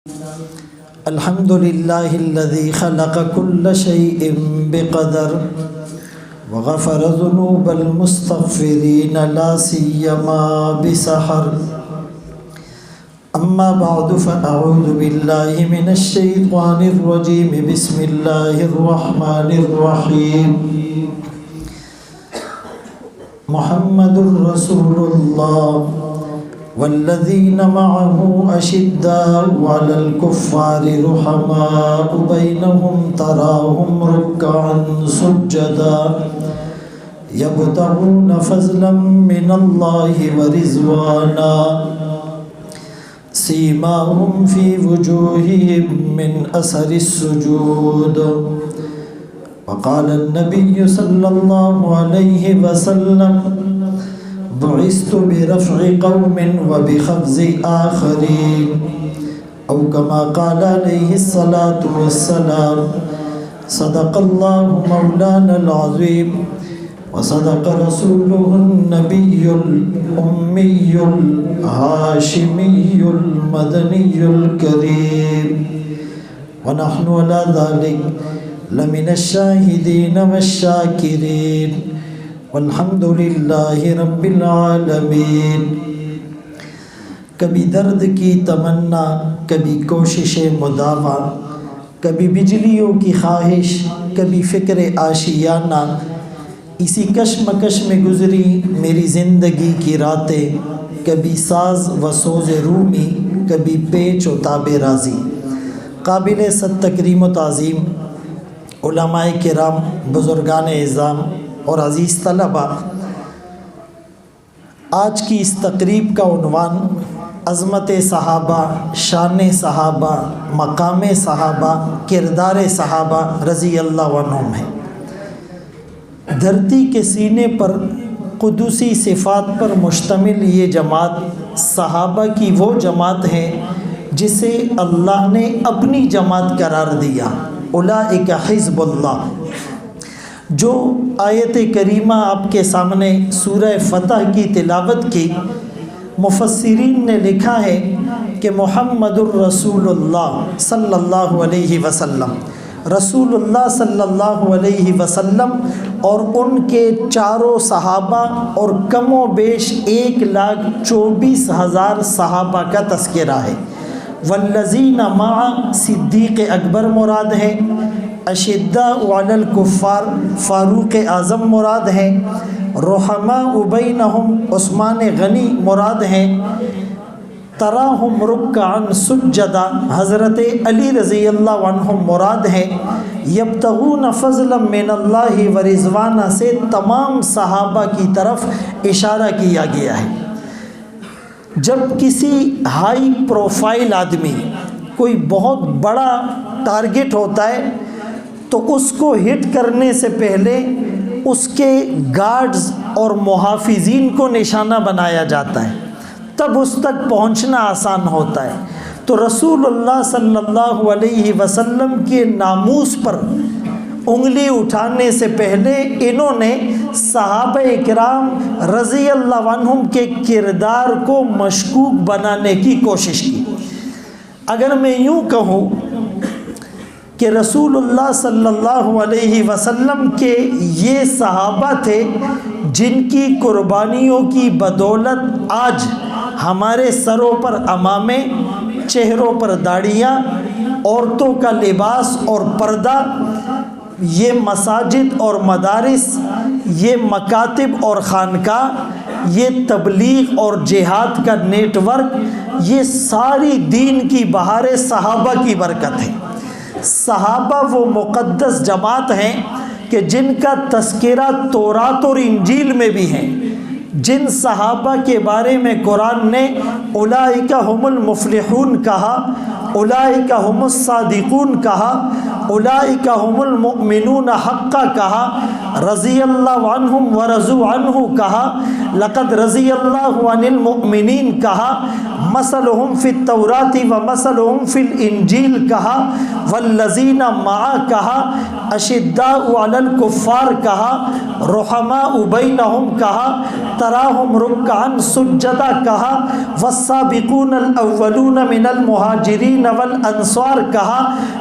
الحمد لله الذي خلق كل شيء بقدر وغفر ذنوب المستغفرين لا سيما بسحر. أما بعد فأعوذ بالله من الشيطان الرجيم. بسم الله الرحمن الرحيم. محمد رسول الله والذين معه أشداء على الكفار رحماء بينهم تراهم ركعا سجدا يبتغون فضلا من الله ورضوانا سيماهم في وجوههم من أثر السجود. وقال النبي صلى الله عليه وسلم بعثت برفع قوم وبخفض آخرين أو كما قال عليه الصلاة والسلام. صدق الله مولانا العظيم وصدق رسوله النبي الأمي الهاشمي المدني الكريم ونحن على ذلك لمن الشاهدين والشاكرين والحمد للہ رب العالمین. کبھی درد کی تمنا، کبھی کوشش مداوع، کبھی بجلیوں کی خواہش، کبھی فکر آشیانہ، اسی کشمکش میں گزری میری زندگی کی راتیں. کبھی ساز و سوز رومی، کبھی پیچ و تاب رازی. قابل صد تکریم و تعظیم علماء کرام، بزرگان اعظام اور عزیز طلبہ، آج کی اس تقریب کا عنوان عظمت صحابہ، شان صحابہ، مقام صحابہ، کردار صحابہ رضی اللہ عنہم ہے. دھرتی کے سینے پر قدوسی صفات پر مشتمل یہ جماعت صحابہ کی وہ جماعت ہے جسے اللہ نے اپنی جماعت قرار دیا. اولئک حزب اللہ. جو آیت کریمہ آپ کے سامنے سورہ فتح کی تلاوت کی، مفسرین نے لکھا ہے کہ محمد الرسول اللہ صلی اللہ علیہ وسلم، رسول اللہ صلی اللہ علیہ وسلم اور ان کے چاروں صحابہ اور کم و بیش 1,24,000 صحابہ کا تذکرہ ہے. والذین معہ صدیق اکبر مراد ہے، اشداء علی الکفار فاروق اعظم مراد ہیں، رحماء بینہم عثمان غنی مراد ہیں، تراہم رکعا سجدا حضرت علی رضی اللہ عنہم مراد ہیں. یبتغون فضلا من اللہ ورضوانا سے تمام صحابہ کی طرف اشارہ کیا گیا ہے. جب کسی ہائی پروفائل آدمی، کوئی بہت بڑا ٹارگٹ ہوتا ہے، تو اس کو ہٹ کرنے سے پہلے اس کے گارڈز اور محافظین کو نشانہ بنایا جاتا ہے، تب اس تک پہنچنا آسان ہوتا ہے. تو رسول اللہ صلی اللہ علیہ وسلم کے ناموس پر انگلی اٹھانے سے پہلے انہوں نے صحابہ کرام رضی اللہ عنہم کے کردار کو مشکوک بنانے کی کوشش کی. اگر میں یوں کہوں کہ رسول اللہ صلی اللہ علیہ وسلم کے یہ صحابہ تھے جن کی قربانیوں کی بدولت آج ہمارے سروں پر عمامے، چہروں پر داڑھیاں، عورتوں کا لباس اور پردہ، یہ مساجد اور مدارس، یہ مکاتب اور خانقاہ، یہ تبلیغ اور جہاد کا نیٹ ورک، یہ ساری دین کی بہاریں صحابہ کی برکت ہے. صحابہ وہ مقدس جماعت ہیں کہ جن کا تذکرہ تورات اور انجیل میں بھی ہے. جن صحابہ کے بارے میں قرآن نے اولئک هم المفلحون کہا، اولئک هم الصادقون کہا، اولئک هم المؤمنون حقا کہا، رضی اللہ عنہم ورضوا عنہ کہا، لقد رضی اللہ عن المؤمنین کہا، مثلهم فی التوراۃ ومثلهم فی الانجیل کہا، والذین معہ کہا، اشداء علی الکفار کہا، رحماء بینہم کہا، تراہم رکعا سجدا کہا، والسابقون الاولون من المہاجرین والانصار کہا،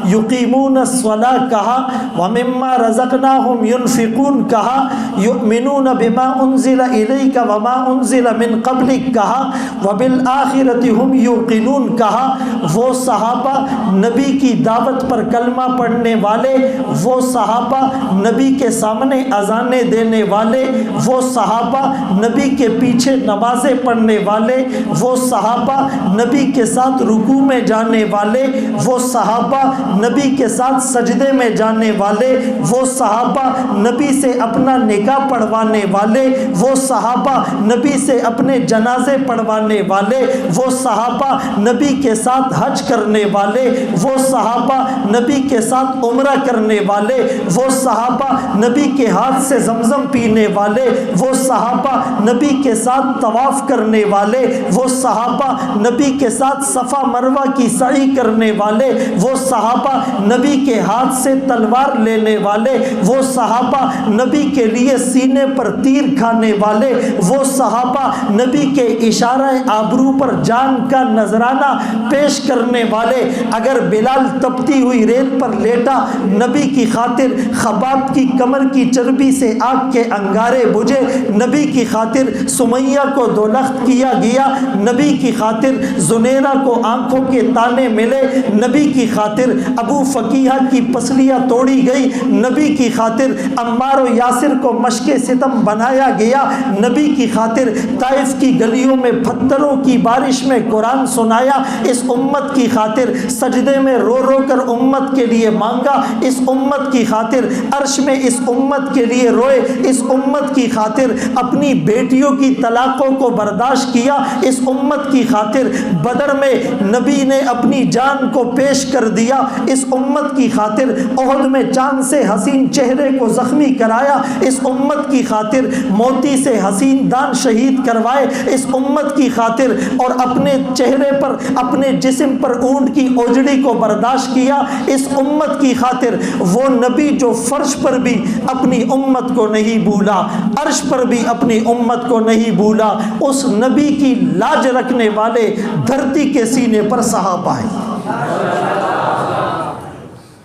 یقیمون الصلاۃ کہا، ومما رزقناہم ينفقون کہا، یؤمنون بما انزل الیک وما انزل من قبلک کہا، وبالآخرۃ ہم یوقنون کہا۔ وہ صحابہ نبی کی دعوت پر کلمہ پڑھنے والے، وہ صحابہ نبی کے سامنے اذانیں دینے والے، وہ صحابہ نبی کے پیچھے نمازیں پڑھنے والے، وہ صحابہ نبی کے ساتھ رکوع میں جانے والے، وہ صحابہ نبی کے ساتھ سجدے میں جانے والے، وہ صحابہ نبی سے اپنا نکاح پڑھوانے والے، وہ صحابہ نبی سے اپنے جنازے پڑھوانے والے، وہ صحابہ نبی کے ساتھ حج کرنے والے، وہ صحابہ نبی کے ساتھ عمرہ کرنے والے، وہ صحابہ نبی کے ہاتھ سے زمزم پینے والے، وہ صحابہ نبی کے ساتھ طواف کرنے والے، وہ صحابہ نبی کے ساتھ صفا مروہ کی سعی کرنے والے، وہ صحابہ نبی کے ہاتھ سے تلوار لینے والے، وہ صحابہ نبی کے لیے سینے پر تیر کھانے والے، وہ صحابہ نبی کے اشارہ آبرو پر جان کا نذرانہ پیش کرنے والے۔ اگر بلال تپتی ہوئی ریت پر لیٹا، نبی کی خاطر خباب کی کمر کی چربی سے آگ کے انگارے بجھے، نبی کی خاطر سمیہ کو دولخت کیا گیا، نبی کی خاطر زنیرہ کو آنکھوں کے تانے ملے، نبی کی خاطر ابو فقیہ کی پسلیاں توڑی گئی، نبی کی خاطر عمار و یاسر کو مشق ستم بنایا گیا، نبی کی خاطر طائف کی گلیوں میں پتھروں کی بارش میں قرآن سنایا، اس امت کی خاطر سجدے میں رو رو کر امت کے لیے مانگا، اس امت کی خاطر عرش میں اس امت کے لیے روئے، اس امت کی خاطر اپنی بیٹیوں کی طلاقوں کو برداشت کیا، اس امت کی خاطر بدر میں نبی نے اپنی جان کو پیش کر دیا، اس امت کی خاطر احد میں چاند سے حسین چہرے کو زخمی کرایا، اس امت کی خاطر موتی سے حسین دان شہید کروائے، اس امت کی خاطر اور اپنے چہرے پر اپنے جسم پر اونٹ کی اوجڑی کو برداشت کیا، اس امت کی خاطر وہ نبی جو فرش پر بھی اپنی امت کو نہیں بھولا، عرش پر بھی اپنی امت کو نہیں بھولا، اس نبی کی لاج رکھنے والے دھرتی کے سینے پر صحابہ ہیں۔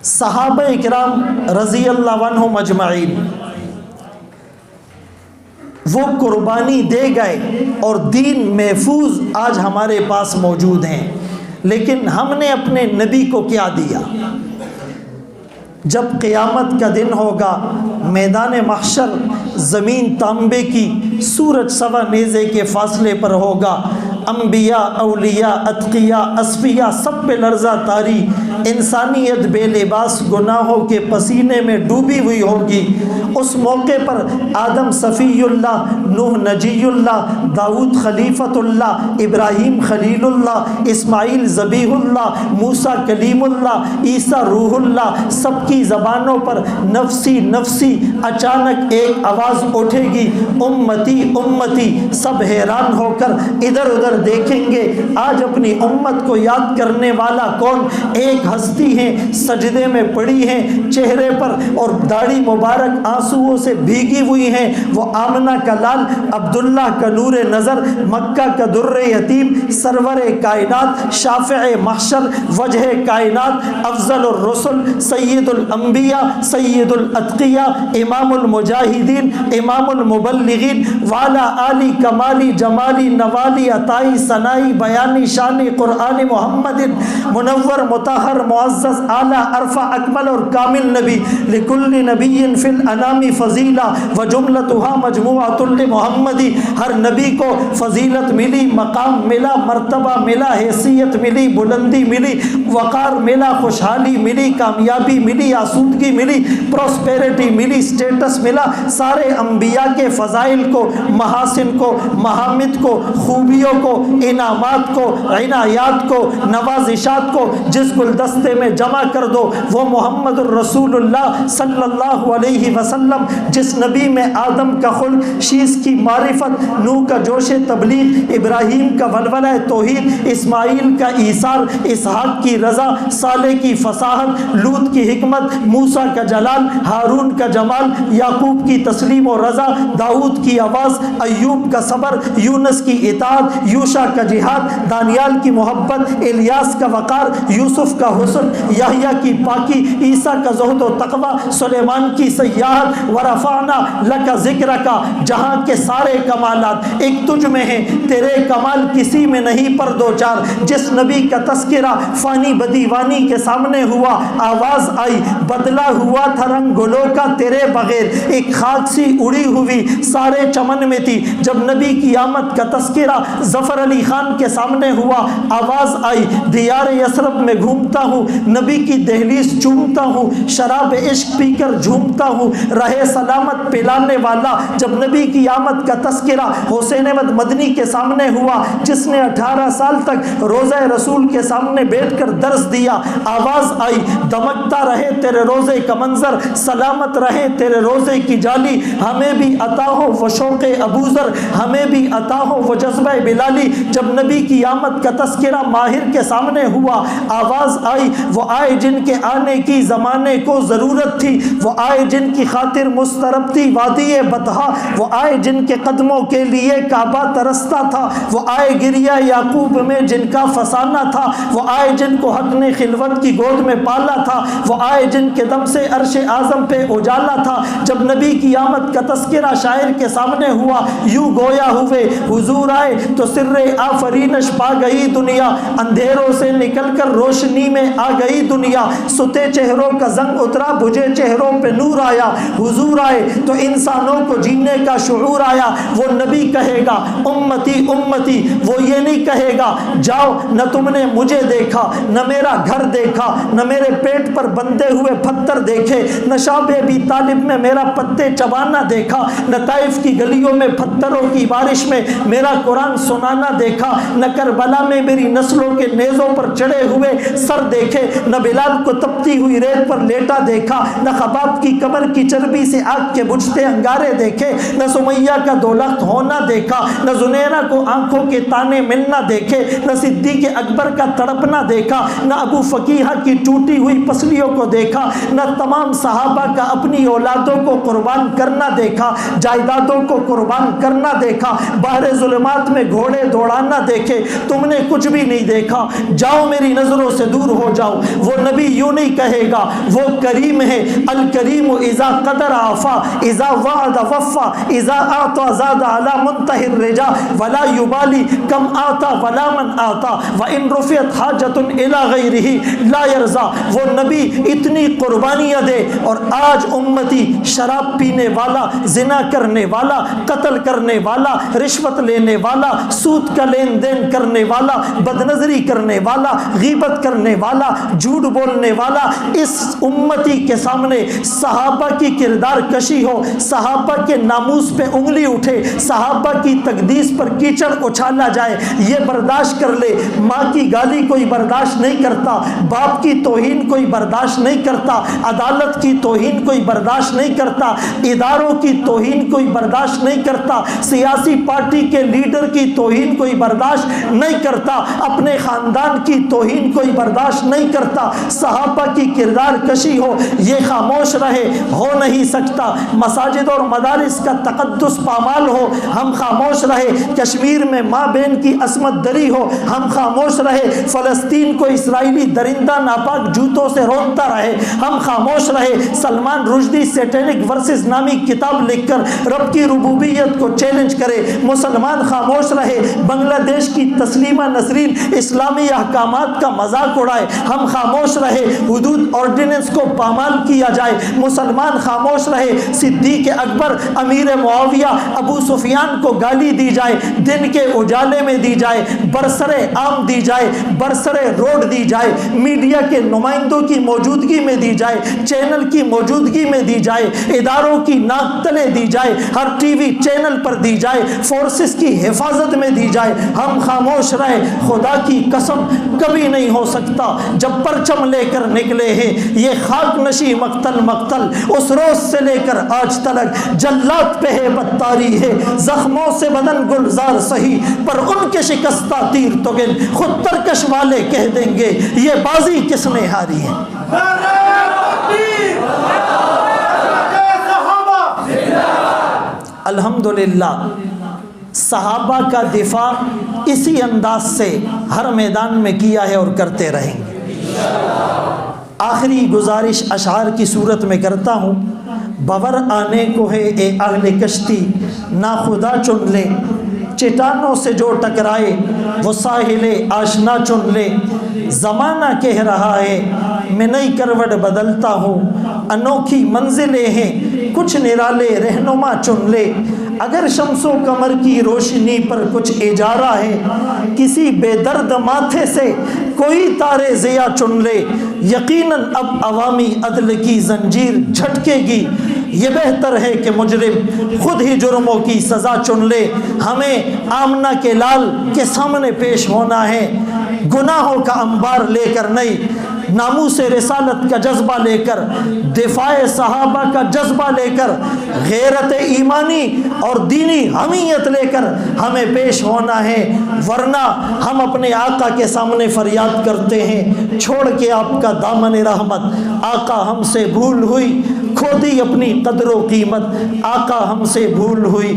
صحابہ اکرام رضی اللہ عنہم اجمعین وہ قربانی دے گئے اور دین محفوظ آج ہمارے پاس موجود ہیں، لیکن ہم نے اپنے نبی کو کیا دیا؟ جب قیامت کا دن ہوگا، میدان محشر زمین تانبے کی سورج سوا نیزے کے فاصلے پر ہوگا، انبیاء، اولیاء، اتقیاء، اصفیاء سب پہ لرزہ طاری، انسانیت بے لباس گناہوں کے پسینے میں ڈوبی ہوئی ہوگی۔ اس موقع پر آدم صفی اللہ، نوح نجی اللہ، داؤد خلیفۃ اللہ، ابراہیم خلیل اللہ، اسماعیل ذبیح اللہ، موسیٰ کلیم اللہ، عیسیٰ روح اللہ، سب کی زبانوں پر نفسی نفسی اچانک ایک آواز اٹھے گی، امتی امتی۔ سب حیران ہو کر ادھر ادھر دیکھیں گے، آج اپنی امت کو یاد کرنے والا کون؟ ایک ہستی ہیں، سجدے میں پڑی ہیں، چہرے پر اور داڑھی مبارک آنسوؤں سے بھیگی ہوئی ہیں، وہ آمنہ کا لال، عبداللہ کا نور نظر، مکہ کا در یتیم، سرور کائنات، شافع محشر، وجہ کائنات، افضل الرسل، سید الانبیاء، سید الاتقیاء، امام المجاہدین، امام المبلغین، والا آلی کمالی جمالی نوالی عطائی ثنائی بیانی شانی قرآن محمد، منور مطہر معزز اعلیٰ عرفہ اکمل اور کامل نبی، لکل نبی فی الانام فضیلہ و جملتها مجموعۃ لمحمدی۔ ہر نبی کو فضیلت ملی، مقام ملا، مرتبہ ملا، حیثیت ملی، بلندی ملی، وقار ملا، خوشحالی ملی، کامیابی ملی، آسودگی ملی، پروسپیرٹی ملی، سٹیٹس ملا۔ سارے انبیاء کے فضائل کو، محاسن کو، محامد کو، خوبیوں کو، انعامات کو، عنایات کو، نوازشات کو جس گلدان دستے میں جمع کر دو، وہ محمد الرسول اللہ صلی اللہ علیہ وسلم جس نبی میں آدم کا خلق، شیس کی معرفت، نوح کا جوش تبلیغ، ابراہیم کا ولولہ توحید، اسماعیل کا ایثار، اسحاق کی رضا، صالح کی فصاحت، لوط کی حکمت، موسیٰ کا جلال، ہارون کا جمال، یعقوب کی تسلیم و رضا، داؤد کی آواز، ایوب کا صبر، یونس کی اطاعت، یوشع کا جہاد، دانیال کی محبت، الیاس کا وقار، یوسف کا حسن، یحییٰ کی پاکی، عیسیٰ کا زہد و تقوی، سلیمان کی سیاحت، ورفعنا لک ذکرک، جہاں کے سارے کمالات ایک تجھ میں ہیں، تیرے کمال کسی میں نہیں پر دو چار۔ جس نبی کا تذکرہ فانی بدیوانی کے سامنے ہوا، آواز آئی بدلا ہوا تھا رنگ گلوں کا تیرے بغیر، ایک خاک سی اڑی ہوئی سارے چمن میں تھی۔ جب نبی کی آمد کا تذکرہ ظفر علی خان کے سامنے ہوا، آواز آئی دیار یثرب میں گھومتا ہوں، نبی کی دہلیز چومتا ہوں، شراب عشق پی کر جھومتا ہوں، رہے سلامت پلانے والا۔ جب نبی کی آمد کا تذکرہ حسین احمد مدنی کے سامنے ہوا، جس نے 18 سال تک روزہ رسول کے سامنے بیٹھ کر درس دیا، آواز آئی دمکتا رہے تیرے روزے کا منظر، سلامت رہے تیرے روزے کی جالی، ہمیں بھی عطا ہو وہ شوق ابوذر، ہمیں بھی عطا ہو وہ جذبہ بلالی۔ جب نبی کی آمد کا تذکرہ ماہر کے سامنے ہوا، آواز آئی وہ آئے جن کے آنے کی زمانے کو ضرورت تھی، وہ آئے جن کی خاطر مسترب تھی وادی بطحا، وہ آئے جن کے قدموں کے لیے کعبہ ترستا تھا، وہ آئے گریہ یعقوب میں جن کا فسانہ تھا، وہ آئے جن کو حق نے خلوت کی گود میں پالا تھا، وہ آئے جن کے دم سے عرش اعظم پہ اجالا تھا۔ جب نبی کی آمد کا تذکرہ شاعر کے سامنے ہوا، یوں گویا ہوئے حضور آئے تو سر آفرینش پا گئی دنیا، اندھیروں سے نکل کر روشنی میں آ گئی دنیا، ستے چہروں کا زنگ اترا بجھے چہروں پہ نور آیا، حضور آئے تو انسانوں کو جینے کا شعور آیا۔ وہ نبی کہے گا امتی امتی، وہ یہ نہیں کہے گا جاؤ نہ تم نے مجھے دیکھا، نہ میرا گھر دیکھا، نہ میرے پیٹ پر بندے ہوئے پتھر دیکھے، نہ شعب ابی طالب میں میرا پتے چبانا دیکھا، نہ طائف کی گلیوں میں پتھروں کی بارش میں میرا قرآن سنانا دیکھا، نہ کربلا میں میری نسلوں کے نیزوں پر چڑھے ہوئے سر دیکھے، نہ بلال کو تپتی ہوئی ریت پر لیٹا دیکھا، نہ خباب کی کمر کی چربی سے آگ کے بجھتے انگارے دیکھے، نہ سمیہ کا دولت ہونا دیکھا، نہ زنیرہ کو آنکھوں کے تانے ملنا دیکھے، نہ صدیق اکبر کا تڑپنا دیکھا، نہ ابو فقیہ کی ٹوٹی ہوئی پسلیوں کو دیکھا، نہ تمام صحابہ کا اپنی اولادوں کو قربان کرنا دیکھا، جائیدادوں کو قربان کرنا دیکھا، بحر ظلمات میں گھوڑے دوڑانا دیکھے، تم نے کچھ بھی نہیں دیکھا، جاؤ میری نظروں سے دور ہو جاؤ۔ وہ نبی یوں نہیں کہے گا، وہ کریم ہے، الکریم اذا قدر عفا، اذا وعد وفا، اذا اعطى زاد على منتهى الرجا ولا يبالي كم آتا ولا من آتا وان رفعت حاجت الى غیره لا يرضى۔ وہ نبی اتنی قربانیاں دے اور آج امتی شراب پینے والا، زنا کرنے والا، قتل کرنے والا، رشوت لینے والا، سود کا لین دین کرنے والا، بدنظری کرنے والا، غیبت کرنے والا، جھوٹ بولنے والا، اس امتی کے سامنے صحابہ کی کردار کشی ہو، صحابہ کے ناموس پہ انگلی اٹھے، صحابہ کی تقدیس پر کیچڑ اچھالا جائے، یہ برداشت کر لے۔ ماں کی گالی کوئی برداشت نہیں کرتا، باپ کی توہین کوئی برداشت نہیں کرتا، عدالت کی توہین کوئی برداشت نہیں کرتا، اداروں کی توہین کوئی برداشت نہیں کرتا، سیاسی پارٹی کے لیڈر کی توہین کوئی برداشت نہیں کرتا، اپنے خاندان کی توہین کوئی برداشت نہیں کرتا۔ صحابہ کی کردار کشی ہو، یہ خاموش رہے، ہو نہیں سکتا۔ مساجد اور مدارس کا تقدس پامال ہو، ہم خاموش رہے۔ کشمیر میں ماں بہن کی عصمت دری ہو، ہم خاموش رہے۔ فلسطین کو اسرائیلی درندہ ناپاک جوتوں سے رونتا رہے، ہم خاموش رہے۔ سلمان رشدی سیٹینک ورسز نامی کتاب لکھ کر رب کی ربوبیت کو چیلنج کرے، مسلمان خاموش رہے۔ بنگلہ دیش کی تسلیمہ نسرین اسلامی احکامات کا مذاق اڑائے، ہم خاموش رہے۔ حدود آرڈیننس کو پامال کیا جائے، مسلمان خاموش رہے۔ صدیق اکبر، امیر معاویہ، ابو سفیان کو گالی دی جائے، دن کے اجالے میں دی جائے، برسرے عام دی جائے، برسرے روڈ دی جائے، میڈیا کے نمائندوں کی موجودگی میں دی جائے، چینل کی موجودگی میں دی جائے، اداروں کی ناک تلے دی جائے، ہر ٹی وی چینل پر دی جائے، فورسز کی حفاظت میں دی جائے، ہم خاموش رہے۔ خدا کی قسم کبھی نہیں ہو سکتا جب پرچم لے کر نکلے ہیں، یہ خاک نشی مقتل مقتل اس روز سے لے کر آج تلک جلات پہ ہے بدتاری ہے، زخموں سے بدن گلزار سہی پر ان کے شکستہ تیر تو گن، خود ترکش والے کہہ دیں گے یہ بازی کس نے ہاری ہے۔ الحمدللہ صحابہ کا دفاع اسی انداز سے ہر میدان میں کیا ہے اور کرتے رہیں گے۔ آخری گزارش اشعار کی صورت میں کرتا ہوں۔ بور آنے کو ہے اے اہل کشتی ناخدا چن لے، چٹانوں سے جو ٹکرائے وہ ساحل آشنا چن لے، زمانہ کہہ رہا ہے میں نئی کروٹ بدلتا ہوں، انوکھی منزلیں ہیں کچھ نرالے رہنما چن لے، اگر شمس و قمر کی روشنی پر کچھ اجارہ ہے کسی بے درد ماتھے سے کوئی تارے ضیا چن لے، یقیناً اب عوامی عدل کی زنجیر جھٹکے گی، یہ بہتر ہے کہ مجرم خود ہی جرموں کی سزا چن لے، ہمیں آمنہ کے لال کے سامنے پیش ہونا ہے، گناہوں کا انبار لے کر نہیں، ناموس رسالت کا جذبہ لے کر، دفاع صحابہ کا جذبہ لے کر، غیرت ایمانی اور دینی حمیت لے کر ہمیں پیش ہونا ہے، ورنہ ہم اپنے آقا کے سامنے فریاد کرتے ہیں چھوڑ کے آپ کا دامن رحمت، آقا ہم سے بھول ہوئی کھو دی اپنی قدر و قیمت، آقا ہم سے بھول ہوئی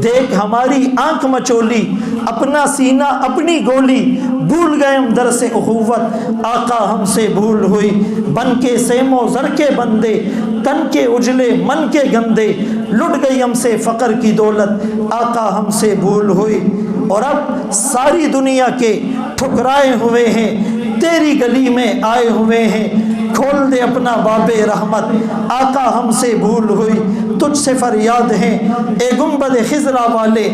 دیکھ ہماری آنکھ مچولی، اپنا سینہ اپنی گولی، بھول گئے ہم درس اخوت، آقا ہم سے بھول ہوئی، بن کے سیم و زر کے بندے تن کے اجلے من کے گندے، لٹ گئی ہم سے فقر کی دولت، آقا ہم سے بھول ہوئی، اور اب ساری دنیا کے ٹھکرائے ہوئے ہیں تیری گلی میں آئے ہوئے ہیں، کھول دے اپنا باب رحمت، آقا ہم سے بھول ہوئی، تجھ سے فریاد ہیں اے گنبد خضرا والے،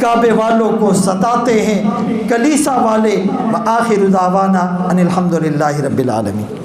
کعبے والوں کو ستاتے ہیں کلیسا والے، وآخر دعوانا ان الحمدللہ رب العالمین۔